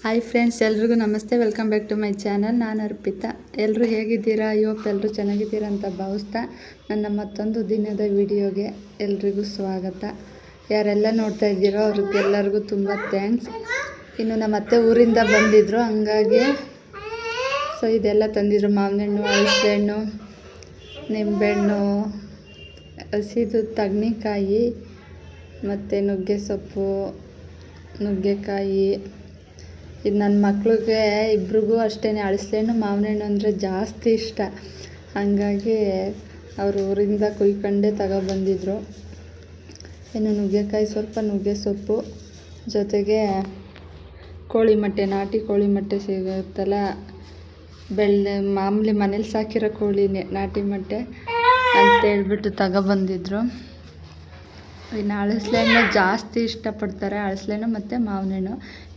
Hi friends, ಎಲ್ರಿಗೂ ನಮಸ್ತೆ. Welcome back to my channel. ನಾನು ಅರ್ಪಿತಾ. ಎಲ್ಲರೂ ಹೇಗಿದ್ದೀರಾ? ಅಯ್ಯೋಪ್ ಎಲ್ಲರೂ ಚೆನ್ನಾಗಿದ್ದೀರಾ ಅಂತ ಭಾವಿಸ್ತಾ ನನ್ನ ಮತ್ತೊಂದು ದಿನದ ವಿಡಿಯೋಗೆ ಎಲ್ರಿಗೂ ಸ್ವಾಗತ. ಯಾರೆಲ್ಲ ನೋಡ್ತಾ ಇದ್ದೀರೋ ಅವ್ರಿಗೆಲ್ಲರಿಗೂ ತುಂಬ ಥ್ಯಾಂಕ್ಸ್. ಇನ್ನು ನಮ್ಮ ಅತ್ತೆ ಊರಿಂದ ಬಂದಿದ್ದರು, ಹಂಗಾಗಿ ಇದೆಲ್ಲ ತಂದಿದ್ರು: ಮಾವಿನಹಣ್ಣು, ಹಣ್ಣು, ನಿಂಬೆಹಣ್ಣು, ಹಸಿದು ತಗಣಿಕಾಯಿ, ಮತ್ತು ನುಗ್ಗೆ ಸೊಪ್ಪು, ನುಗ್ಗೆಕಾಯಿ. ಇದು ನನ್ನ ಮಕ್ಳಿಗೆ ಇಬ್ರಿಗೂ ಅಷ್ಟೇ ಹಣ್ಣು ಮಾವಿನಹಣ್ಣು ಅಂದರೆ ಜಾಸ್ತಿ ಇಷ್ಟ. ಹಂಗಾಗಿ ಅವರು ಊರಿಂದ ಕುಯ್ಕೊಂಡೇ ತಗೊಬಂದಿದ್ರು. ಇನ್ನು ನುಗ್ಗೆಕಾಯಿ, ಸ್ವಲ್ಪ ನುಗ್ಗೆ ಸೊಪ್ಪು, ಜೊತೆಗೆ ಕೋಳಿ ಮೊಟ್ಟೆ, ನಾಟಿ ಕೋಳಿ ಮೊಟ್ಟೆ ಸಿಗುತ್ತಲ್ಲ, ಮಾಮೂಲಿ ಮನೇಲಿ ಸಾಕಿರೋ ಕೋಳಿನೇ ನಾಟಿ ಮೊಟ್ಟೆ ಅಂತೇಳ್ಬಿಟ್ಟು ತಗೊಬಂದಿದ್ರು. ಇನ್ನು ಹಣ್ಣು ಜಾಸ್ತಿ ಇಷ್ಟಪಡ್ತಾರೆ, ಹಣ್ಣು ಮತ್ತು ಮಾವಿನಹಣ್ಣು.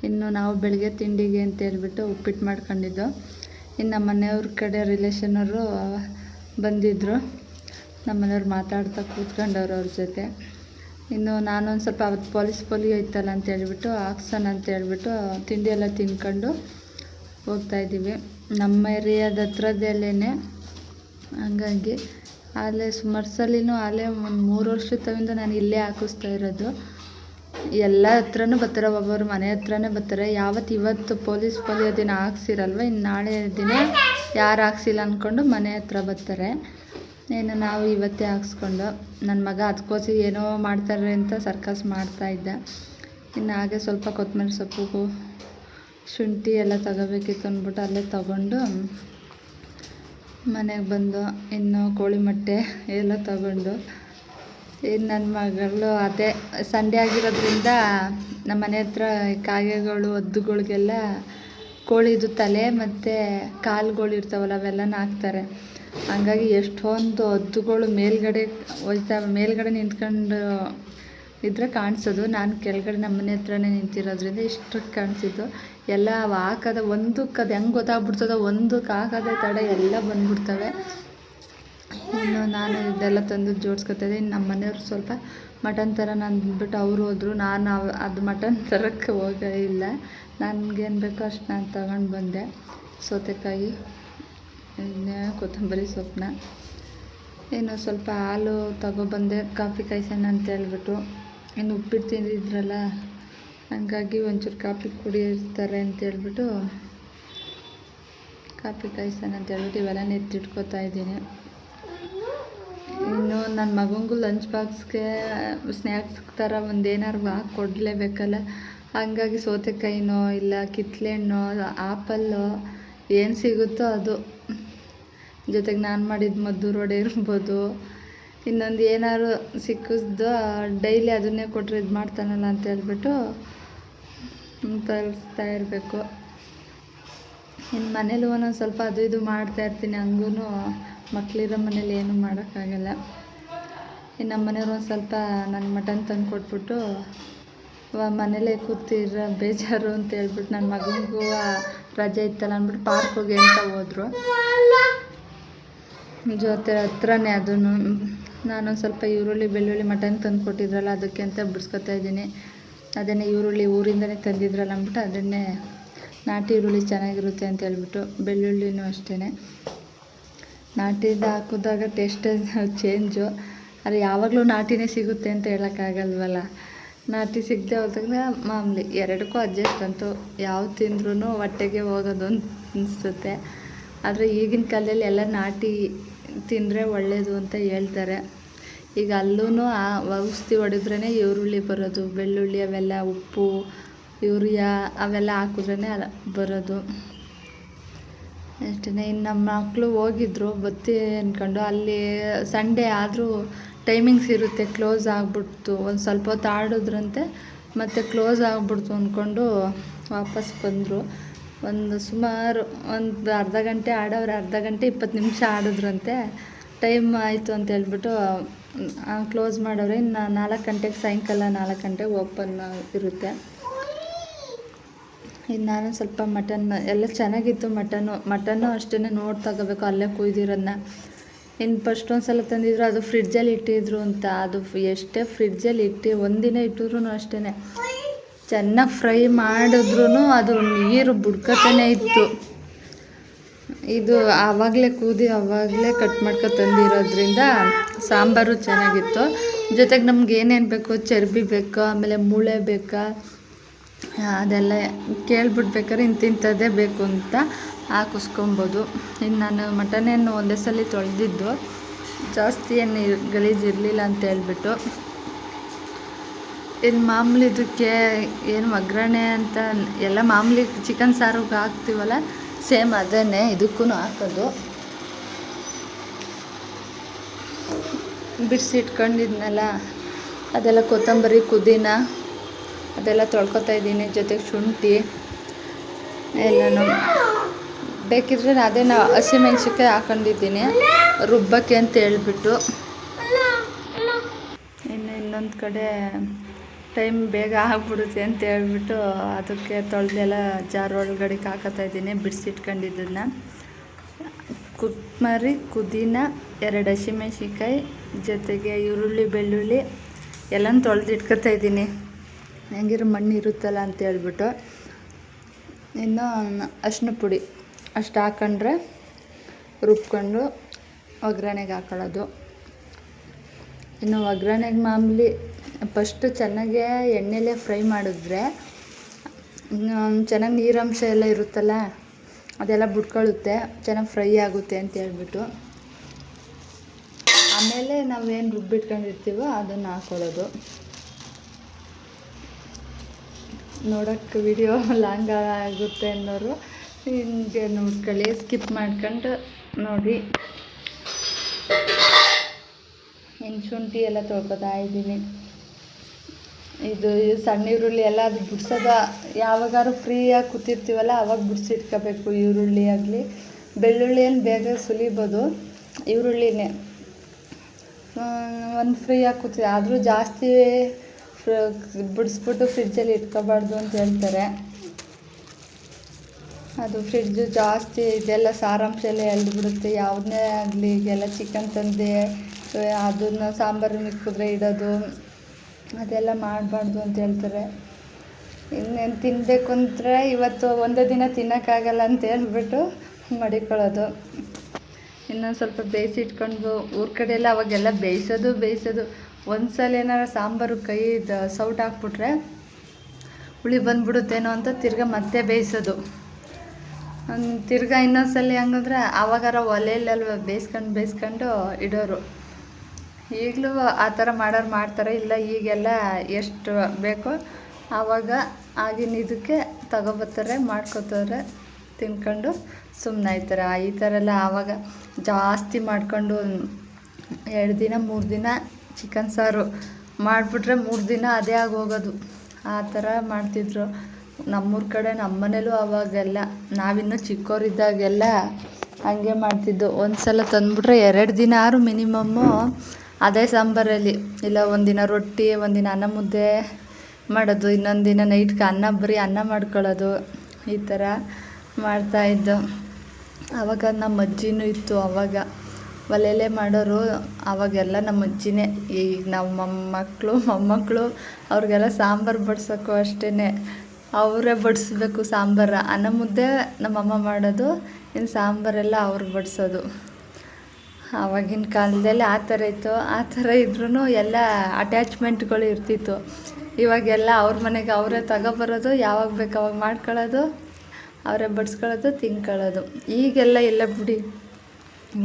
ಇನ್ನು ನಾವು ಬೆಳಗ್ಗೆ ತಿಂಡಿಗೆ ಅಂತೇಳ್ಬಿಟ್ಟು ಉಪ್ಪಿಟ್ಟು ಮಾಡ್ಕೊಂಡಿದ್ದು. ಇನ್ನು ನಮ್ಮ ಮನೆಯವ್ರ ಕಡೆ ರಿಲೇಷನವರು ಬಂದಿದ್ದರು. ನಮ್ಮ ಮನೆಯವ್ರು ಮಾತಾಡ್ತಾ ಕೂತ್ಕೊಂಡವ್ರು ಅವ್ರ ಜೊತೆ. ಇನ್ನು ನಾನೊಂದು ಸ್ವಲ್ಪ ಅವತ್ತು ಪೋಲಿಯೋ ಇತ್ತಲ್ಲ ಅಂತೇಳ್ಬಿಟ್ಟು ಹಾಕ್ಸೋಣ ಅಂತೇಳ್ಬಿಟ್ಟು ತಿಂಡಿ ಎಲ್ಲ ತಿನ್ಕೊಂಡು ಹೋಗ್ತಾಯಿದ್ದೀವಿ. ನಮ್ಮ ಏರಿಯಾದ ಹತ್ರದಲ್ಲೇ. ಹಂಗಾಗಿ ಅಲ್ಲೇ ಸುಮಾರು ಸಲಿನೂ ಅಲ್ಲೇ ಒಂದು 3 ವರ್ಷದಿಂದ ನಾನು ಇಲ್ಲೇ ಹಾಕಿಸ್ತಾ ಇರೋದು. ಎಲ್ಲ ಹತ್ರನೂ ಬರ್ತಾರೆ, ಒಬ್ಬೊಬ್ಬರು ಮನೆ ಹತ್ರನೇ ಬರ್ತಾರೆ. ಇವತ್ತು ಪೋಲಿಯೋ ದಿನ ಹಾಕ್ಸಿರಲ್ವ, ಇನ್ನು ನಾಳೆ ದಿನ ಯಾರು ಹಾಕ್ಸಿಲ್ಲ ಅಂದ್ಕೊಂಡು ಮನೆ ಹತ್ರ ಬರ್ತಾರೆ. ಇನ್ನು ನಾವು ಇವತ್ತೇ ಹಾಕ್ಸ್ಕೊಂಡು, ನನ್ನ ಮಗ ಅದಕ್ಕೋಸಿ ಏನೋ ಮಾಡ್ತಾರೆ ಅಂತ ಸರ್ಕಸ್ ಮಾಡ್ತಾಯಿದ್ದ. ಇನ್ನು ಹಾಗೆ ಸ್ವಲ್ಪ ಕೊತ್ತಂಬರಿ ಸೊಪ್ಪು, ಶುಂಠಿ ಎಲ್ಲ ತಗೋಬೇಕಿತ್ತು ಅಂದ್ಬಿಟ್ಟು ಅಲ್ಲೇ ತಗೊಂಡು ಮನೆಗೆ ಬಂದು, ಇನ್ನು ಕೋಳಿ ಮೊಟ್ಟೆ ಎಲ್ಲ ತಗೊಂಡು, ಇನ್ನು ನನ್ನ ಮಗಳು ಅದೇ ಸಂಡೇ ಆಗಿರೋದ್ರಿಂದ ನಮ್ಮ ಮನೆ ಹತ್ರ ಕಾಗೆಗಳು, ಹದ್ದುಗಳಿಗೆಲ್ಲ ಕೋಳಿದು ತಲೆ ಮತ್ತು ಕಾಲುಗಳು ಇರ್ತಾವಲ್ಲ, ಅವೆಲ್ಲನ ಹಾಕ್ತಾರೆ. ಹಂಗಾಗಿ ಎಷ್ಟೊಂದು ಹದ್ದುಗಳು ಮೇಲ್ಗಡೆ ಹೋಯ್ತಾವೆ. ಮೇಲ್ಗಡೆ ನಿಂತ್ಕೊಂಡು ಇದ್ರೆ ಕಾಣಿಸೋದು, ನಾನು ಕೆಳಗಡೆ ನಮ್ಮ ಮನೆ ಹತ್ರನೇ ನಿಂತಿರೋದ್ರಿಂದ ಇಷ್ಟಕ್ಕೆ ಕಾಣಿಸಿದ್ದು. ಎಲ್ಲ ಹಾಕೋದು ಒಂದಕ್ಕೆ ಅದು ಹೆಂಗೆ ಗೊತ್ತಾಗ್ಬಿಡ್ತದೋ, ಒಂದಕ್ಕೆ ಹಾಕೋದೇ ತಡ ಎಲ್ಲ ಬಂದ್ಬಿಡ್ತವೆ. ಇನ್ನು ನಾನು ಇದೆಲ್ಲ ತಂದು ಜೋಡಿಸ್ಕೊತಾಯಿದ್ದೆ. ಇನ್ನು ನಮ್ಮ ಮನೆಯವ್ರು ಸ್ವಲ್ಪ ಮಟನ್ ಥರ ಅಂದ್ಬಿಟ್ಟು ಅವ್ರು ಹೋದರು. ನಾನು ಅದು ಮಟನ್ ತರಕ್ಕೆ ಹೋಗೇ ಇಲ್ಲ. ನನಗೇನು ಬೇಕೋ ಅಷ್ಟು ನಾನು ತಗೊಂಡು ಬಂದೆ. ಸೌತೆಕಾಯಿ, ಇನ್ನು ಕೊತ್ತಂಬರಿ ಸೊಪ್ಪನ್ನ, ಇನ್ನು ಸ್ವಲ್ಪ ಹಾಲು ತಗೊಬಂದೆ, ಕಾಫಿ ಕಾಯಿಸೋಣ ಅಂತೇಳ್ಬಿಟ್ಟು. ಇನ್ನು ಉಪ್ಪಿಟ್ಟು ತಿಂದಿದ್ರಲ್ಲ, ಹಂಗಾಗಿ ಒಂಚೂರು ಕಾಫಿ ಕುಡಿಯಿರ್ತಾರೆ ಅಂತೇಳ್ಬಿಟ್ಟು ಕಾಫಿ ಕಾಯಿಸೋಣ ಅಂತೇಳ್ಬಿಟ್ಟು ಇವೆಲ್ಲ ಎತ್ತಿಟ್ಕೋತಾ ಇದ್ದೀನಿ. ಇನ್ನು ನನ್ನ ಮಗನಿಗೂ ಲಂಚ್ ಬಾಕ್ಸ್ಗೆ ಸ್ನ್ಯಾಕ್ಸ್ ಥರ ಒಂದೇನಾರು ಹಾಕಿ ಕೊಡಲೇಬೇಕಲ್ಲ. ಹಂಗಾಗಿ ಸೌತೆಕಾಯಿನೋ ಇಲ್ಲ ಕಿತ್ಳೆಹಣ್ಣು, ಆಪಲ್ಲು ಏನು ಸಿಗುತ್ತೋ ಅದು, ಜೊತೆಗೆ ನಾನು ಮಾಡಿದ ಮದ್ದು ರೋಡೆ ಇರ್ಬೋದು, ಇನ್ನೊಂದು ಏನಾದ್ರು ಸಿಕ್ಕಿದ್ದು ಡೈಲಿ ಅದನ್ನೇ ಕೊಟ್ಟರೆ ಇದು ಮಾಡ್ತಾನಲ್ಲ ಅಂತೇಳ್ಬಿಟ್ಟು ತರಿಸ್ತಾ ಇರಬೇಕು. ಇನ್ನು ಮನೇಲಿ ಒಂದೊಂದು ಸ್ವಲ್ಪ ಅದು ಇದು ಮಾಡ್ತಾಯಿರ್ತೀನಿ. ಹಂಗೂ ಮಕ್ಕಳಿರೋ ಮನೇಲಿ ಏನೂ ಮಾಡೋಕ್ಕಾಗಲ್ಲ. ಇನ್ನು ನಮ್ಮ ಮನೆಯವ್ರು ಒಂದು ಸ್ವಲ್ಪ ನನ್ನ ಮಟನ್ ತಂದು ಕೊಟ್ಬಿಟ್ಟು ಮನೇಲೇ ಕೂತಿರೋ ಬೇಜಾರು ಅಂತ ಹೇಳ್ಬಿಟ್ಟು, ನನ್ನ ಮಗನಿಗೂ ರಜೆ ಇತ್ತಲ್ಲ ಅಂದ್ಬಿಟ್ಟು ಪಾರ್ಕ್ ಹೋಗಿ ಅಂತ ಹೋದರು. ಜೊತೆ ಹತ್ರನೇ ಅದನ್ನು. ನಾನೊಂದು ಸ್ವಲ್ಪ ಈರುಳ್ಳಿ ಬೆಳ್ಳುಳ್ಳಿ ಮಟನ್ ತಂದು ಕೊಟ್ಟಿದ್ರಲ್ಲ, ಅದಕ್ಕೆ ಅಂತ ಬಿಡಿಸ್ಕೊತಾ ಇದ್ದೀನಿ. ಅದನ್ನೇ ಈರುಳ್ಳಿ ಊರಿಂದನೇ ತಂದಿದ್ರಲ್ಲ ಅಂದ್ಬಿಟ್ಟು ಅದನ್ನೇ ನಾಟಿ ಈರುಳ್ಳಿ ಚೆನ್ನಾಗಿರುತ್ತೆ ಅಂತ ಹೇಳ್ಬಿಟ್ಟು, ಬೆಳ್ಳುಳ್ಳಿನೂ ಅಷ್ಟೇ ನಾಟಿದು ಹಾಕಿದಾಗ ಟೇಸ್ಟೇ ಚೇಂಜು. ಆದರೆ ಯಾವಾಗಲೂ ನಾಟಿನೇ ಸಿಗುತ್ತೆ ಅಂತ ಹೇಳೋಕ್ಕಾಗಲ್ವಲ್ಲ. ನಾಟಿ ಸಿಗದೆ ಹೋದಾಗ ಮಾಮೂಲಿ ಎರಡಕ್ಕೂ ಅಡ್ಜಸ್ಟ್ ಅಂತೂ ಯಾವ್ದು ತಿಂದ್ರೂ ಹೊಟ್ಟೆಗೆ ಹೋಗೋದು ಅನಿಸುತ್ತೆ. ಆದರೆ ಈಗಿನ ಕಾಲದಲ್ಲಿ ಎಲ್ಲ ನಾಟಿ ತಿಂದರೆ ಒಳ್ಳೆಯದು ಅಂತ ಹೇಳ್ತಾರೆ. ಈಗ ಅಲ್ಲೂ ಔಷಧಿ ಹೊಡೆದ್ರೇ ಈರುಳ್ಳಿ ಬರೋದು, ಬೆಳ್ಳುಳ್ಳಿ ಅವೆಲ್ಲ, ಉಪ್ಪು, ಯೂರಿಯಾ ಅವೆಲ್ಲ ಹಾಕಿದ್ರೇ ಬರೋದು ಅಷ್ಟೇ. ಇನ್ನು ನಮ್ಮ ಮಕ್ಕಳು ಹೋಗಿದ್ರು ಬತ್ತಿ ಅಂದ್ಕೊಂಡು. ಅಲ್ಲಿ ಸಂಡೇ ಆದರೂ ಟೈಮಿಂಗ್ಸ್ ಇರುತ್ತೆ, ಕ್ಲೋಸ್ ಆಗಿಬಿಡ್ತು. ಒಂದು ಸ್ವಲ್ಪ ಹೊತ್ತು ಆಡಿದ್ರಂತೆ, ಮತ್ತು ಕ್ಲೋಸ್ ಆಗಿಬಿಡ್ತು ಅಂದ್ಕೊಂಡು ವಾಪಸ್ ಬಂದರು. ಸುಮಾರು ಒಂದು ಅರ್ಧ ಗಂಟೆ ಆಡೋರು, ಅರ್ಧ ಗಂಟೆ 20 ನಿಮಿಷ ಆಡಿದ್ರಂತೆ. ಟೈಮ್ ಆಯಿತು ಅಂತ ಹೇಳ್ಬಿಟ್ಟು ಕ್ಲೋಸ್ ಮಾಡೋರೆ. ಇನ್ನು 4 ಗಂಟೆಗೆ, ಸಾಯಂಕಾಲ 4 ಗಂಟೆಗೆ ಓಪನ್ ಇರುತ್ತೆ. ಇನ್ನು ನಾನು ಸ್ವಲ್ಪ ಮಟನ್ ಎಲ್ಲ ಚೆನ್ನಾಗಿತ್ತು. ಮಟನ್ನು ಅಷ್ಟೇ ನೋಡಿ ತಗೋಬೇಕು, ಅಲ್ಲೇ ಕುಯ್ದಿರೋದನ್ನ. ಇನ್ನು ಫಸ್ಟ್ ಒಂದು ಸಲ ತಂದಿದ್ರು, ಅದು ಫ್ರಿಡ್ಜಲ್ಲಿ ಇಟ್ಟಿದ್ರು ಅಂತ. ಅದು ಎಷ್ಟೇ ಫ್ರಿಡ್ಜಲ್ಲಿ ಒಂದಿನ ಇಟ್ಟಿದ್ರು ಅಷ್ಟೇ ಚೆನ್ನಾಗಿ ಫ್ರೈ ಮಾಡಿದ್ರೂ ಅದು ನೀರು ಬುಡ್ಕತಾನೆ ಇತ್ತು. ಇದು ಆವಾಗಲೇ ಆವಾಗಲೇ ಕಟ್ ಮಾಡ್ಕೊ ತಂದಿರೋದ್ರಿಂದ ಸಾಂಬಾರು ಚೆನ್ನಾಗಿತ್ತು. ಜೊತೆಗೆ ನಮ್ಗೆ ಏನೇನು ಬೇಕು, ಚರ್ಬಿ ಬೇಕಾ, ಆಮೇಲೆ ಮೂಳೆ ಬೇಕಾ, ಅದೆಲ್ಲ ಕೇಳ್ಬಿಡ್ಬೇಕಾದ್ರೆ ಇಂತಿಂಥದ್ದೇ ಬೇಕು ಅಂತ ಹಾಕಿಸ್ಕೊಬೋದು. ಇನ್ನು ನಾನು ಮಟನೇನು ಒಂದೇ ಸಲ ತೊಳೆದಿದ್ದು, ಜಾಸ್ತಿ ಏನು ಗಲೀಜಿರಲಿಲ್ಲ ಅಂತ ಹೇಳ್ಬಿಟ್ಟು. ಇನ್ನು ಮಾಮೂಲಿ ಇದಕ್ಕೆ ಏನು ಒಗ್ಗರಣೆ ಅಂತ ಎಲ್ಲ ಮಾಮೂಲಿ ಚಿಕನ್ ಸಾರಿಗೆ ಹಾಕ್ತೀವಲ್ಲ, ಸೇಮ್ ಅದೇ ಇದಕ್ಕೂ ಹಾಕೋದು. ಬಿಡಿಸಿಟ್ಕೊಂಡಿದ್ನಲ್ಲ ಅದೆಲ್ಲ ಕೊತ್ತಂಬರಿ, ಪುದೀನ ಅದೆಲ್ಲ ತೊಳ್ಕೊತಾ ಇದ್ದೀನಿ. ಜೊತೆಗೆ ಶುಂಠಿ ಎಲ್ಲನೂ ಬೇಕಿದ್ರೆ ಅದೇ ಹಸಿಮೆಣ್ಸಿನ್ಕಾಯಿ ಹಾಕೊಂಡಿದ್ದೀನಿ ರುಬ್ಬಕ್ಕೆ ಅಂತ ಹೇಳ್ಬಿಟ್ಟು. ಇನ್ನೊಂದು ಕಡೆ ಟೈಮ್ ಬೇಗ ಆಗ್ಬಿಡುತ್ತೆ ಅಂತ ಹೇಳ್ಬಿಟ್ಟು ಅದಕ್ಕೆ ತೊಳೆದೆಲ್ಲ ಜಾರ್ ಒಳಗಡೆ ಹಾಕತ್ತಾಯಿದ್ದೀನಿ ಬಿಡಿಸಿಟ್ಕೊಂಡಿದ್ದನ್ನು. ಕೊತ್ತಂಬರಿ, ಪುದೀನ, 2 ಹಸಿಮೆಣ್ಸಿನ್ಕಾಯಿ, ಜೊತೆಗೆ ಈರುಳ್ಳಿ, ಬೆಳ್ಳುಳ್ಳಿ ಎಲ್ಲನೂ ತೊಳೆದಿಟ್ಕೊತಾ ಇದ್ದೀನಿ, ಹೆಂಗಿರೋ ಮಣ್ಣು ಇರುತ್ತಲ್ಲ ಅಂತ ಹೇಳ್ಬಿಟ್ಟು. ಇನ್ನು ಅರಿಶಿನ ಪುಡಿ ಅಷ್ಟು ಹಾಕೊಂಡ್ರೆ ರುಬ್ಕೊಂಡು ಒಗ್ಗರಣೆಗೆ ಹಾಕೊಳ್ಳೋದು. ಇನ್ನು ಒಗ್ಗರಣೆಗೆ ಮಾಮೂಲಿ ಫಸ್ಟು ಚೆನ್ನಾಗೇ ಎಣ್ಣೆಲೇ ಫ್ರೈ ಮಾಡಿದ್ರೆ ಚೆನ್ನಾಗಿ ನೀರಂಶ ಎಲ್ಲ ಇರುತ್ತಲ್ಲ ಅದೆಲ್ಲ ಬಿಟ್ಕೊಳ್ಳುತ್ತೆ, ಚೆನ್ನಾಗಿ ಫ್ರೈ ಆಗುತ್ತೆ ಅಂತ ಹೇಳ್ಬಿಟ್ಟು. ಆಮೇಲೆ ನಾವೇನು ರುಬ್ಬಿಟ್ಕೊಂಡಿರ್ತೀವೋ ಅದನ್ನು ಹಾಕೊಳ್ಳೋದು. ನೋಡೋಕ್ಕೆ ವಿಡಿಯೋ ಲಾಂಗ್ ಆಗುತ್ತೆ ಅನ್ನೋರು ಹಿಂಗೆ ನೋಡ್ಕೊಳ್ಳಿ, ಸ್ಕಿಪ್ ಮಾಡ್ಕೊಂಡು ನೋಡಿ. ಇನ್ನು ಶುಂಠಿ ಎಲ್ಲ ತೊಳ್ಕೊತಾ ಇದ್ದೀನಿ. ಇದು ಸಣ್ಣ ಈರುಳ್ಳಿ ಎಲ್ಲ ಅದು ಬಿಡ್ಸೋದ ಯಾವಾಗಾರು ಫ್ರೀಯಾಗಿ ಕೂತಿರ್ತೀವಲ್ಲ ಅವಾಗ ಬಿಡಿಸಿಟ್ಕೋಬೇಕು. ಈರುಳ್ಳಿ ಆಗಲಿ ಬೆಳ್ಳುಳ್ಳಿ ಏನು ಬೇಗ ಸುಲಿಬೋದು, ಈರುಳ್ಳಿನೇ ಒಂದು ಫ್ರೀಯಾಗಿ ಕೂತಿ ಆದರೂ ಜಾಸ್ತಿ ಬಿಡಿಸ್ಬಿಟ್ಟು ಫ್ರಿಜ್ಜಲ್ಲಿ ಇಟ್ಕೋಬಾರ್ದು ಅಂತ ಹೇಳ್ತಾರೆ. ಅದು ಫ್ರಿಡ್ಜು ಜಾಸ್ತಿ ಇದೆಲ್ಲ ಸಾರಾಂಶ ಎಲ್ಲ ಎಳ್ದುಬಿಡುತ್ತೆ. ಯಾವುದನ್ನೇ ಆಗಲಿ ಈಗೆಲ್ಲ ಚಿಕನ್ ತಂದೆ ಅದನ್ನು ಸಾಂಬಾರು ಮಿಕ್ಕಿದ್ರೆ ಇಡೋದು ಅದೆಲ್ಲ ಮಾಡಬಾರ್ದು ಅಂತ ಹೇಳ್ತಾರೆ. ಇನ್ನೇನು ತಿನ್ನಬೇಕು ಅಂದರೆ ಇವತ್ತು ಒಂದೇ ದಿನ ತಿನ್ನೋಕ್ಕಾಗಲ್ಲ ಅಂತ ಹೇಳ್ಬಿಟ್ಟು ಮಡಿಕೊಳ್ಳೋದು. ಇನ್ನೊಂದು ಸ್ವಲ್ಪ ಬೇಯಿಸಿಟ್ಕೊಂಡು ಊರ ಕಡೆ ಎಲ್ಲ ಅವಾಗೆಲ್ಲ ಬೇಯಿಸೋದು ಒಂದು ಸಲ ಏನಾರು ಸಾಂಬಾರು ಕೈ ಸೌಟ್ ಹಾಕ್ಬಿಟ್ರೆ ಹುಳಿ ಬಂದ್ಬಿಡುತ್ತೇನೋ ಅಂತ ತಿರ್ಗಾ ಮತ್ತೆ ಬೇಯಿಸೋದು. ತಿರ್ಗಾ ಇನ್ನೊಂದು ಸಲ ಹಂಗಂದ್ರೆ ಆವಾಗಾರ ಒಲೆಯಲ್ಲೆಲ್ಲ ಬೇಯಿಸ್ಕೊಂಡು ಇಡೋರು. ಈಗಲೂ ಆ ಥರ ಮಾಡೋರು ಮಾಡ್ತಾರೆ. ಇಲ್ಲ ಈಗೆಲ್ಲ ಎಷ್ಟು ಬೇಕೋ ಆವಾಗ ಆಗಿನ ಇದಕ್ಕೆ ತಗೊಬರ್ತಾರೆ, ಮಾಡ್ಕೊತಾರೆ, ತಿನ್ಕೊಂಡು ಸುಮ್ಮನೆ ಆಯ್ತಾರೆ. ಈ ಥರ ಎಲ್ಲ ಆವಾಗ ಜಾಸ್ತಿ ಮಾಡ್ಕೊಂಡು 2 ದಿನ 3 ದಿನ ಚಿಕನ್ ಸಾರು ಮಾಡಿಬಿಟ್ರೆ 3 ದಿನ ಅದೇ ಆಗೋಗೋದು. ಆ ಥರ ಮಾಡ್ತಿದ್ರು ನಮ್ಮೂರ ಕಡೆ. ನಮ್ಮ ಮನೇಲೂ ಅವಾಗೆಲ್ಲ ನಾವಿನ್ನೂ ಚಿಕ್ಕವರಿದ್ದಾಗೆಲ್ಲ ಹಂಗೆ ಮಾಡ್ತಿದ್ದು. ಒಂದು ಸಲ ತಂದುಬಿಟ್ರೆ 2 ದಿನ ಆರು ಮಿನಿಮಮ್ಮು ಅದೇ ಸಾಂಬಾರಲ್ಲಿ. ಇಲ್ಲ ಒಂದಿನ ರೊಟ್ಟಿ, ಒಂದಿನ ಅನ್ನ ಮುದ್ದೆ ಮಾಡೋದು, ಇನ್ನೊಂದು ದಿನ ನೈಟ್ಗೆ ಬರೀ ಅನ್ನ ಮಾಡ್ಕೊಳ್ಳೋದು. ಈ ಥರ ಮಾಡ್ತಾಯಿದ್ದು. ಆವಾಗ ನಮ್ಮ ಅಜ್ಜಿನೂ ಇತ್ತು, ಆವಾಗ ಒಲೆಯಲ್ಲೇ ಮಾಡೋರು. ಆವಾಗೆಲ್ಲ ನಮ್ಮ ಅಜ್ಜಿನೇ. ಈಗ ನಮ್ಮ ಮೊಮ್ಮಕ್ಕಳು ಅವ್ರಿಗೆಲ್ಲ ಸಾಂಬಾರು ಬಡ್ಸೋಕ್ಕೂ ಅಷ್ಟೇ ಅವರೇ ಬಡಿಸ್ಬೇಕು ಸಾಂಬಾರು. ಅನ್ನ ಮುದ್ದೆ ನಮ್ಮಮ್ಮ ಮಾಡೋದು, ಇನ್ನು ಸಾಂಬಾರೆಲ್ಲ ಅವ್ರು ಬಡಿಸೋದು. ಆವಾಗಿನ ಕಾಲದಲ್ಲಿ ಆ ಥರ ಇತ್ತು. ಆ ಥರ ಇದ್ರೂ ಎಲ್ಲ ಅಟ್ಯಾಚ್ಮೆಂಟ್ಗಳು ಇರ್ತಿತ್ತು. ಇವಾಗೆಲ್ಲ ಅವ್ರ ಮನೆಗೆ ಅವರೇ ತಗೊಬರೋದು, ಯಾವಾಗ ಬೇಕು ಅವಾಗ ಮಾಡ್ಕೊಳ್ಳೋದು, ಅವರೇ ಬಡಿಸ್ಕೊಳ್ಳೋದು, ತಿನ್ಕೊಳ್ಳೋದು. ಈಗೆಲ್ಲ ಇಲ್ಲ ಬಿಡಿ.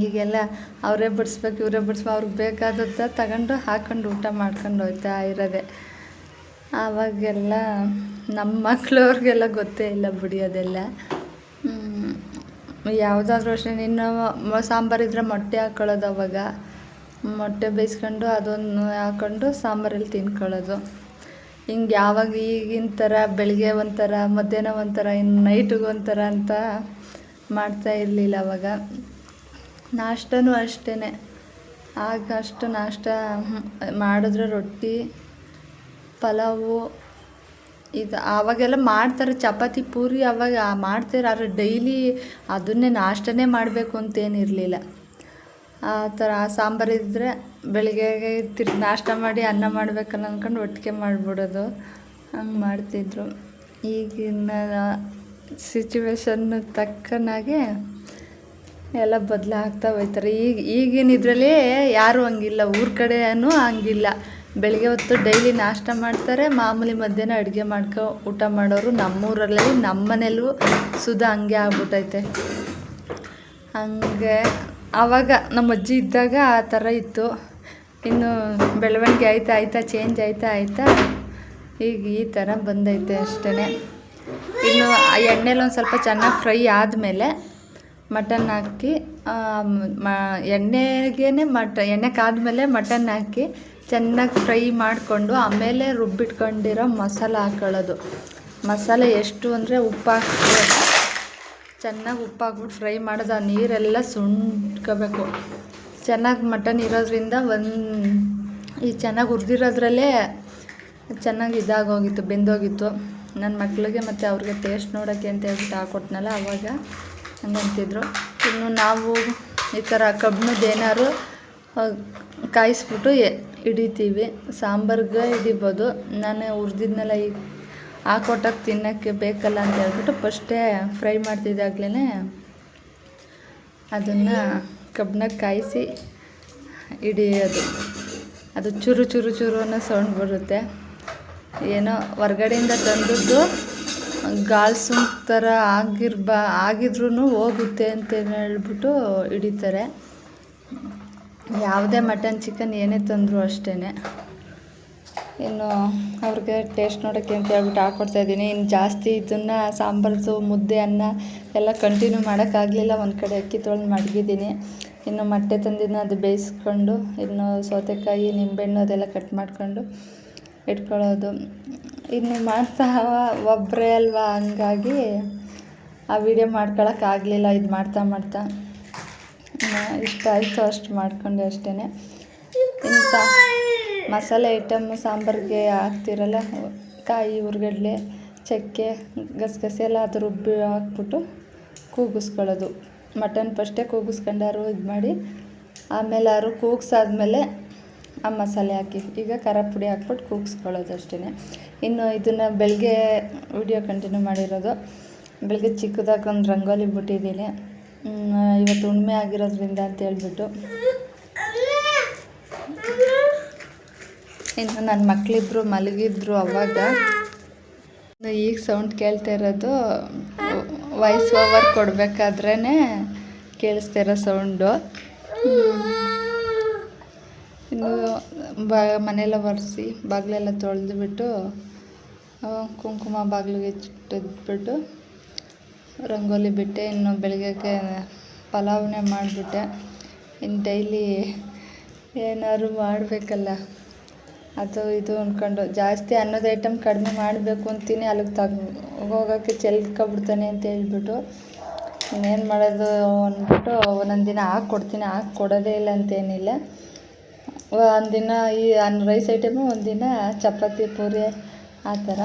ಈಗೆಲ್ಲ ಅವರೇ ಬಡಿಸ್ಬೇಕು, ಇವರೇ ಬಡಿಸ್ಬೇಕು, ಅವ್ರಿಗೆ ಬೇಕಾದದ್ದು ತಗೊಂಡು ಹಾಕ್ಕೊಂಡು ಊಟ ಮಾಡ್ಕೊಂಡು ಹೋಗ್ತಾ ಇರೋದೆ. ಆವಾಗೆಲ್ಲ ನಮ್ಮ ಮಕ್ಳವ್ರಿಗೆಲ್ಲ ಗೊತ್ತೇ ಇಲ್ಲ ಬಿಡಿ ಅದೆಲ್ಲ. ಯಾವುದಾದ್ರೂ ಅಷ್ಟೇ. ಇನ್ನು ಸಾಂಬಾರಿದ್ರೆ ಮೊಟ್ಟೆ ಹಾಕ್ಕೊಳ್ಳೋದು. ಅವಾಗ ಮೊಟ್ಟೆ ಬೇಯಿಸ್ಕೊಂಡು ಅದನ್ನು ಹಾಕ್ಕೊಂಡು ಸಾಂಬಾರಲ್ಲಿ ತಿನ್ಕೊಳ್ಳೋದು. ಹಿಂಗೆ ಯಾವಾಗ ಈಗಿನ ಥರ ಬೆಳಗ್ಗೆ ಒಂಥರ, ಮಧ್ಯಾಹ್ನ ಒಂಥರ, ಇನ್ನು ನೈಟಿಗೆ ಒಂಥರ ಅಂತ ಮಾಡ್ತಾ ಇರಲಿಲ್ಲ ಅವಾಗ. ನಾಷ್ಟನೂ ಅಷ್ಟೇ. ಆಗ ಅಷ್ಟು ನಾಷ್ಟ ಮಾಡಿದ್ರೆ ರೊಟ್ಟಿ, ಪಲಾವು ಇದು ಆವಾಗೆಲ್ಲ ಮಾಡ್ತಾರೆ. ಚಪಾತಿ, ಪೂರಿ ಅವಾಗ ಮಾಡ್ತಾರೆ. ಆದರೆ ಡೈಲಿ ಅದನ್ನೇ ನಾಷ್ಟನೇ ಮಾಡಬೇಕು ಅಂತೇನಿರಲಿಲ್ಲ. ಆ ಥರ ಸಾಂಬಾರಿದ್ದರೆ ಬೆಳಿಗ್ಗೆ ನಾಷ್ಟ ಮಾಡಿ ಅನ್ನ ಮಾಡಬೇಕಲ್ಲ ಅಂದ್ಕೊಂಡು ಒಟ್ಟಿಗೆ ಮಾಡಿಬಿಡೋದು. ಹಂಗೆ ಮಾಡ್ತಿದ್ರು. ಈಗಿನ ಸಿಚುವೇಶನ್ ತಕ್ಕನಾಗೆ ಎಲ್ಲ ಬದಲಾಗ್ತಾ ಹೋಯ್ತಾರೆ. ಈಗಿನ ಇದರಲ್ಲಿ ಯಾರೂ ಹಂಗಿಲ್ಲ, ಊರ ಕಡೆಯೂ ಹಂಗಿಲ್ಲ. ಬೆಳಗ್ಗೆ ಹೊತ್ತು ಡೈಲಿ ನಾಷ್ಟ ಮಾಡ್ತಾರೆ, ಮಾಮೂಲಿ ಮಧ್ಯಾಹ್ನ ಅಡುಗೆ ಊಟ ಮಾಡೋರು. ನಮ್ಮೂರಲ್ಲಿ ನಮ್ಮ ಮನೇಲೂ ಸುಧಾ ಹಂಗೆ ಆಗ್ಬಿಟ್ಟೈತೆ. ಹಂಗೆ ಆವಾಗ ನಮ್ಮ ಅಜ್ಜಿ ಇದ್ದಾಗ ಆ ಥರ ಇತ್ತು. ಇನ್ನು ಬೆಳವಣಿಗೆ ಆಯ್ತಾ ಚೇಂಜ್ ಆಯ್ತಾ ಈಗ ಈ ಥರ ಬಂದೈತೆ ಅಷ್ಟೇ. ಇನ್ನು ಆ ಎಣ್ಣೆಲಿ ಒಂದು ಸ್ವಲ್ಪ ಚೆನ್ನಾಗಿ ಫ್ರೈ ಆದಮೇಲೆ ಮಟನ್ ಹಾಕಿ ಎಣ್ಣೆ ಕಾದ್ಮೇಲೆ ಮಟನ್ ಹಾಕಿ ಚೆನ್ನಾಗಿ ಫ್ರೈ ಮಾಡಿಕೊಂಡು ಆಮೇಲೆ ರುಬ್ಬಿಟ್ಕೊಂಡಿರೋ ಮಸಾಲ ಹಾಕೊಳ್ಳೋದು. ಮಸಾಲೆ ಎಷ್ಟು ಅಂದರೆ ಉಪ್ಪು ಚೆನ್ನಾಗಿ ಉಪ್ಪು ಹಾಕ್ಬಿಟ್ಟು ಫ್ರೈ ಮಾಡೋದು. ಆ ನೀರೆಲ್ಲ ಸುಂಡ್ಕೋಬೇಕು. ಚೆನ್ನಾಗಿ ಮಟನ್ ಇರೋದ್ರಿಂದ ಈ ಚೆನ್ನಾಗಿ ಹುರಿದಿರೋದ್ರಲ್ಲೇ ಚೆನ್ನಾಗಿ ಇದಾಗೋಗಿತ್ತು, ಬೆಂದೋಗಿತ್ತು. ನನ್ನ ಮಕ್ಳಿಗೆ ಮತ್ತು ಅವ್ರಿಗೆ ಟೇಸ್ಟ್ ನೋಡೋಕ್ಕೆ ಅಂತ ಹೇಳ್ಬಿಟ್ಟು ಹಾಕ್ಕೊಟ್ನಲ್ಲ, ಆವಾಗ ಹಂಗಂತಿದ್ರು. ಇನ್ನು ನಾವು ಈ ಥರ ಕಬ್ಬಣದ ಏನಾದ್ರು ಕಾಯಿಸ್ಬಿಟ್ಟು ಹಿಡಿತೀವಿ. ಸಾಂಬಾರ್ಗೆ ಹಿಡಿಬೋದು. ನಾನು ಹುರಿದಿದ್ನೆಲ್ಲ ಈಗ ಹಾಕೊಟ್ಟಾಗ ತಿನ್ನೋಕ್ಕೆ ಬೇಕಲ್ಲ ಅಂತ ಹೇಳ್ಬಿಟ್ಟು ಫಸ್ಟೇ ಫ್ರೈ ಮಾಡ್ತಿದ್ದಾಗಲೇ ಅದನ್ನು ಕಬ್ಬನಾಗ ಕಾಯಿಸಿ ಹಿಡಿಯೋದು. ಅದು ಚೂರು ಚೂರು ಚೂರು ಅನ್ನೋ ಸೌಂಡ್ ಬರುತ್ತೆ. ಏನೋ ಹೊರ್ಗಡೆಯಿಂದ ತಂದದ್ದು ಗಾಳಿ ಸುಂಕ್ ಥರ ಆಗಿದ್ರೂ ಹೋಗುತ್ತೆ ಅಂತ ಹೇಳ್ಬಿಟ್ಟು ಹಿಡಿತಾರೆ. ಯಾವುದೇ ಮಟನ್ ಚಿಕನ್ ಏನೇ ತಂದರೂ ಅಷ್ಟೇ. ಇನ್ನು ಅವ್ರಿಗೆ ಟೇಸ್ಟ್ ನೋಡೋಕ್ಕೆ ಅಂತ ಹೇಳ್ಬಿಟ್ಟು ಹಾಕ್ಕೊಡ್ತಾಯಿದ್ದೀನಿ. ಇನ್ನು ಜಾಸ್ತಿ ಇದನ್ನು ಸಾಂಬಾರ್ದು ಮುದ್ದೆ ಅನ್ನ ಎಲ್ಲ ಕಂಟಿನ್ಯೂ ಮಾಡೋಕ್ಕಾಗಲಿಲ್ಲ. ಒಂದು ಕಡೆ ಅಕ್ಕಿ ತೊಳೆದು ಮಡಗಿದ್ದೀನಿ. ಇನ್ನು ಮೊಟ್ಟೆ ತಂದಿದ್ದನ್ನ ಅದು ಬೇಯಿಸ್ಕೊಂಡು, ಇನ್ನು ಸೌತೆಕಾಯಿ ನಿಂಬೆಹಣ್ಣು ಅದೆಲ್ಲ ಕಟ್ ಮಾಡ್ಕೊಂಡು ಇಟ್ಕೊಳ್ಳೋದು. ಇನ್ನು ಮಾಡ್ತಾ ಒಬ್ಬರೇ ಅಲ್ವಾ, ಹಂಗಾಗಿ ಆ ವಿಡಿಯೋ ಮಾಡ್ಕೊಳಕ್ಕಾಗಲಿಲ್ಲ. ಇದು ಮಾಡ್ತಾ ಇಷ್ಟ ಆಯಿತು ಅಷ್ಟು ಮಾಡ್ಕೊಂಡೆ ಅಷ್ಟೇ. ಇನ್ನು ಮಸಾಲೆ ಐಟಮ್ ಸಾಂಬಾರಿಗೆ ಹಾಕ್ತಿರಲ್ಲ, ಕಾಯಿ, ಹುರ್ಗಡ್ಲೆ, ಚಕ್ಕೆ, ಗಸಗಸೆ ಎಲ್ಲ ಅದು ರುಬ್ಬಿ ಹಾಕ್ಬಿಟ್ಟು ಕೂಗಿಸ್ಕೊಳ್ಳೋದು. ಮಟನ್ ಫಸ್ಟೇ ಕೂಗಿಸ್ಕೊಂಡಾರು ಇದು ಮಾಡಿ, ಆಮೇಲೆ ಕೂಗಿಸಾದ್ಮೇಲೆ ಆ ಮಸಾಲೆ ಹಾಕಿ ಈಗ ಖಾರ ಪುಡಿ ಹಾಕ್ಬಿಟ್ಟು ಕೂಗಿಸ್ಕೊಳ್ಳೋದು ಅಷ್ಟೇ. ಇನ್ನು ಇದನ್ನು ಬೆಳಗ್ಗೆ ವಿಡಿಯೋ ಕಂಟಿನ್ಯೂ ಮಾಡಿರೋದು. ಬೆಳಗ್ಗೆ ಚಿಕ್ಕದಾಗಿ ಒಂದು ರಂಗೋಲಿ ಬಿಟ್ಟಿದ್ದೀನಿ. ಇವತ್ತು ಹುಣ್ಣಿಮೆ ಆಗಿರೋದ್ರಿಂದ ಅಂತ ಹೇಳ್ಬಿಟ್ಟು. ಇನ್ನು ನನ್ನ ಮಕ್ಕಳಿಬ್ರು ಮಲಗಿದ್ರು. ಅವಾಗ ಈಗ ಸೌಂಡ್ ಕೇಳ್ತಾ ಇರೋದು ವಾಯ್ಸ್ ಓವರ್ ಕೊಡಬೇಕಾದ್ರೇ ಕೇಳಿಸ್ತಾ ಇರೋ ಸೌಂಡು. ಇನ್ನು ಮನೆಯೆಲ್ಲ ಒರೆಸಿ ಬಾಗಿಲೆಲ್ಲ ತೊಳೆದ್ಬಿಟ್ಟು ಕುಂಕುಮ ಬಾಗಿಲಿಗೆ ಇಟ್ಟಿದ್ಬಿಟ್ಟು ರಂಗೋಲಿ ಬಿಟ್ಟೆ. ಇನ್ನು ಬೆಳಗ್ಗೆ ಪಲಾವ್ನೇ ಮಾಡಿಬಿಟ್ಟೆ. ಇನ್ನು ಡೈಲಿ ಏನಾದ್ರು ಮಾಡಬೇಕಲ್ಲ, ಅದು ಇದು ಅಂದ್ಕೊಂಡು ಜಾಸ್ತಿ ಅನ್ನೋದು ಐಟಮ್ ಕಡಿಮೆ ಮಾಡಬೇಕು ಅಂತೀನಿ. ಅಲ್ಲಿಗೆ ಹೋಗೋಕ್ಕೆ ಚೆಲ್ಕೊಬಿಡ್ತಾನೆ ಅಂತ ಹೇಳ್ಬಿಟ್ಟು ಇನ್ನೇನು ಮಾಡೋದು ಅಂದ್ಬಿಟ್ಟು ಒಂದೊಂದು ದಿನ ಹಾಕ್ಕೊಡ್ತೀನಿ. ಕೊಡೋದೇ ಇಲ್ಲ ಅಂತೇನಿಲ್ಲ. ಒಂದಿನ ಈ ರೈಸ್ ಐಟಮು, ಒಂದಿನ ಚಪಾತಿ, ಪೂರಿ ಆ ಥರ.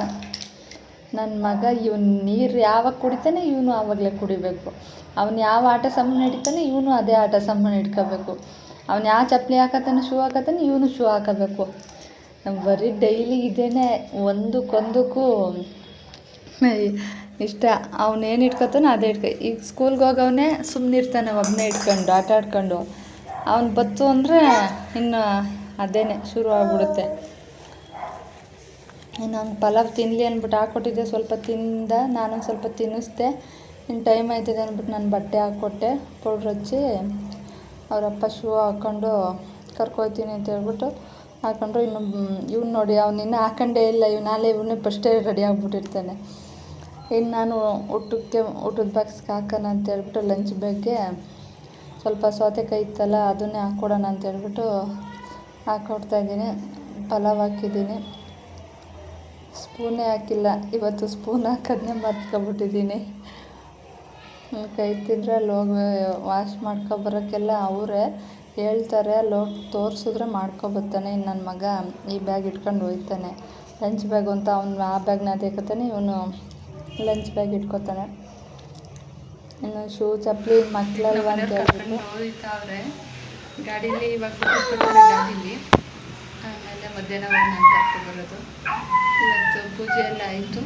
ನನ್ನ ಮಗ ಇವನು ನೀರು ಯಾವಾಗ ಕುಡಿತಾನೆ ಇವನು ಆವಾಗಲೇ ಕುಡಿಬೇಕು. ಅವನು ಯಾವ ಆಟ ಸಾಮಾನು ಹಿಡಿತಾನೆ ಇವನು ಅದೇ ಆಟ ಸಾಮಾನು ಹಿಡ್ಕೋಬೇಕು. ಅವನು ಯಾವ ಚಪ್ಪಲಿ ಹಾಕತ್ತಾನೆ, ಶೂ ಹಾಕತ್ತಾನೆ, ಇವನು ಶೂ ಹಾಕೋಬೇಕು. ಬರೀ ಡೈಲಿ ಇದೇನೆ, ಒಂದಕ್ಕೂ ಇಷ್ಟ. ಅವನೇನು ಇಟ್ಕೊತಾನೋ ಅದೇ ಈಗ ಸ್ಕೂಲ್ಗೆ ಹೋಗವನೇ ಸುಮ್ಮನಿರ್ತಾನೆ ಒಬ್ಬನೇ ಇಟ್ಕೊಂಡು ಆಟ ಆಡ್ಕೊಂಡು. ಅವ್ನು ಬತ್ತು ಅಂದರೆ ಇನ್ನು ಅದೇನೆ ಶುರು ಆಗ್ಬಿಡುತ್ತೆ. ಇನ್ನು ಅವ್ನು ಪಲಾವ್ ತಿನ್ನಲಿ ಅಂದ್ಬಿಟ್ಟು ಹಾಕ್ಕೊಟ್ಟಿದ್ದೆ. ಸ್ವಲ್ಪ ತಿಂದ, ನಾನೊಂದು ಸ್ವಲ್ಪ ತಿನ್ನಿಸ್ದೆ. ಇನ್ನು ಟೈಮ್ ಆಯ್ತದೆ ಅಂದ್ಬಿಟ್ಟು ನಾನು ಬಟ್ಟೆ ಹಾಕ್ಕೊಟ್ಟೆ, ಪೌಡ್ರ್ ಹಚ್ಚಿ. ಅವರಪ್ಪ ಶೂ ಹಾಕ್ಕೊಂಡು ಕರ್ಕೊಯ್ತೀನಿ ಅಂತ ಹೇಳ್ಬಿಟ್ಟು ಹಾಕ್ಕೊಂಡ್ರು. ಇನ್ನು ಇವ್ನು ನೋಡಿ, ಅವ್ನು ಇನ್ನೂ ಹಾಕೊಂಡೇ ಇಲ್ಲ. ಇವನೇ ಫಸ್ಟೇ ರೆಡಿ ಆಗಿಬಿಟ್ಟಿರ್ತಾನೆ. ಇನ್ನು ನಾನು ಊಟದ ಬಾಕ್ಸ್ಗೆ ಹಾಕೋಣ ಅಂತ ಹೇಳ್ಬಿಟ್ಟು ಲಂಚ್ ಬ್ಯಾಗ್ಗೆ ಸ್ವಲ್ಪ ಸೌತೆಕಾಯಿ ಇತ್ತಲ್ಲ, ಅದನ್ನೇ ಹಾಕ್ಕೊಡೋಣ ಅಂತ ಹೇಳ್ಬಿಟ್ಟು ಹಾಕ್ಕೊಡ್ತಾಯಿದ್ದೀನಿ. ಪಲಾವ್ ಹಾಕಿದ್ದೀನಿ. ಸ್ಪೂನೇ ಹಾಕಿಲ್ಲ ಇವತ್ತು. ಸ್ಪೂನ್ ಹಾಕೋದನ್ನೇ ಮರ್ತ್ಕೊಬಿಟ್ಟಿದ್ದೀನಿ. ಕೈ ತಿಂದರೆ ಅಲ್ಲಿ ಹೋಗಿ ವಾಶ್ ಮಾಡ್ಕೊಬರೋಕ್ಕೆಲ್ಲ ಅವರೇ ಹೇಳ್ತಾರೆ. ಅಲ್ಲಿ ಹೋಗಿ ತೋರಿಸಿದ್ರೆ ಮಾಡ್ಕೊಬರ್ತಾನೆ. ಇನ್ನು ನನ್ನ ಮಗ ಈ ಬ್ಯಾಗ್ ಇಟ್ಕೊಂಡು ಹೋಗ್ತಾನೆ. ಲಂಚ್ ಬ್ಯಾಗು ಅಂತ ಅವ್ನು ಆ ಬ್ಯಾಗ್ನ ಅದೇಕೋತಾನೆ, ಇವನು ಲಂಚ್ ಬ್ಯಾಗ್ ಇಟ್ಕೊತಾನೆ. ಇನ್ನು ಶೂ ಚಪ್ಪಲಿ ಮಕ್ಕಳಲ್ವ ಅಂತ ಹೇಳ್ಬಿಟ್ಟು ಹೋಗ್ತಾವ್ರೆ ಗಾಡೀಲಿ. ಇವಾಗ ಗಾಡೀಲಿ ಆಮೇಲೆ ಮಧ್ಯಾಹ್ನ ಹೋಗಿ ನಾನು ಕರ್ಕೊಬರೋದು. ಇವತ್ತು ಪೂಜೆ ಎಲ್ಲ ಆಯಿತು,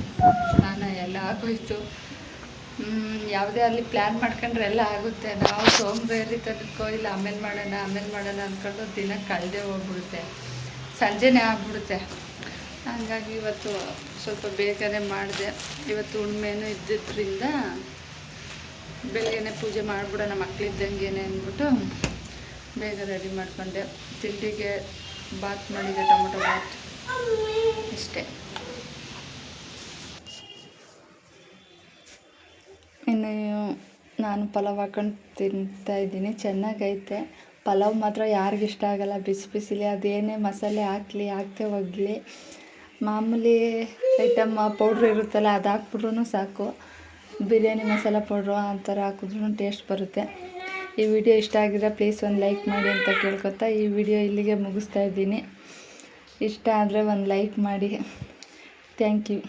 ಸ್ನಾನ ಎಲ್ಲ ಆಗೋಯ್ತು. ಯಾವುದೇ ಅಲ್ಲಿ ಪ್ಲ್ಯಾನ್ ಮಾಡ್ಕೊಂಡ್ರೆ ಎಲ್ಲ ಆಗುತ್ತೆ. ನಾವು ಸೋಮವಾರ ತನಕ ಇಲ್ಲ ಆಮೇಲೆ ಮಾಡೋಣ ಅಂದ್ಕೊಂಡು ದಿನ ಕಳೆದೇ ಹೋಗ್ಬಿಡುತ್ತೆ, ಸಂಜೆನೇ ಆಗ್ಬಿಡುತ್ತೆ. ಹಾಗಾಗಿ ಇವತ್ತು ಸ್ವಲ್ಪ ಬೇಗನೆ ಮಾಡಿದೆ. ಇವತ್ತು ಹುಣ್ಣಿಮೆನೂ ಇದ್ದಿದ್ದರಿಂದ ಬೆಳಗ್ಗೆನೇ ಪೂಜೆ ಮಾಡಿಬಿಡೋಣ ಮಕ್ಕಳಿದ್ದಂಗೆನೆ ಅಂದ್ಬಿಟ್ಟು ಬೇಗ ರೆಡಿ ಮಾಡಿಕೊಂಡೆ. ತಿಂಡಿಗೆ ಬಾತ್ ಮಾಡಿದೆ, ಟೊಮೊಟೊ ಬಾತ್, ಇಷ್ಟೇ. ಇನ್ನು ನಾನು ಪಲಾವ್ ಹಾಕೊಂಡು ತಿಂತಾಯಿದ್ದೀನಿ, ಚೆನ್ನಾಗೈತೆ. ಪಲಾವ್ ಮಾತ್ರ ಯಾರಿಗಿಷ್ಟ ಆಗಲ್ಲ ಬಿಸಿ ಬಿಸಿಲಿ, ಅದೇನೇ ಮಸಾಲೆ ಹಾಕದೆ ಹೋಗಲಿ. ಮಾಮೂಲಿ ಐಟಮ್ ಪೌಡ್ರ್ ಇರುತ್ತಲ್ಲ ಅದು ಹಾಕ್ಬಿಟ್ರೂ ಸಾಕು. ಬಿರಿಯಾನಿ ಮಸಾಲ ಪೌಡ್ರು ಆ ಥರ ಹಾಕಿದ್ರೂ ಟೇಸ್ಟ್ ಬರುತ್ತೆ. ಈ ವಿಡಿಯೋ ಇಷ್ಟ ಆಗಿದ್ರೆ ಪ್ಲೀಸ್ ಒಂದು ಲೈಕ್ ಮಾಡಿ ಅಂತ ಕೇಳ್ಕೊತಾ ಈ ವಿಡಿಯೋ ಇಲ್ಲಿಗೆ ಮುಗಿಸ್ತಾ ಇದ್ದೀನಿ. ಇಷ್ಟ ಆದರೆ ಒಂದು ಲೈಕ್ ಮಾಡಿ. Thank you.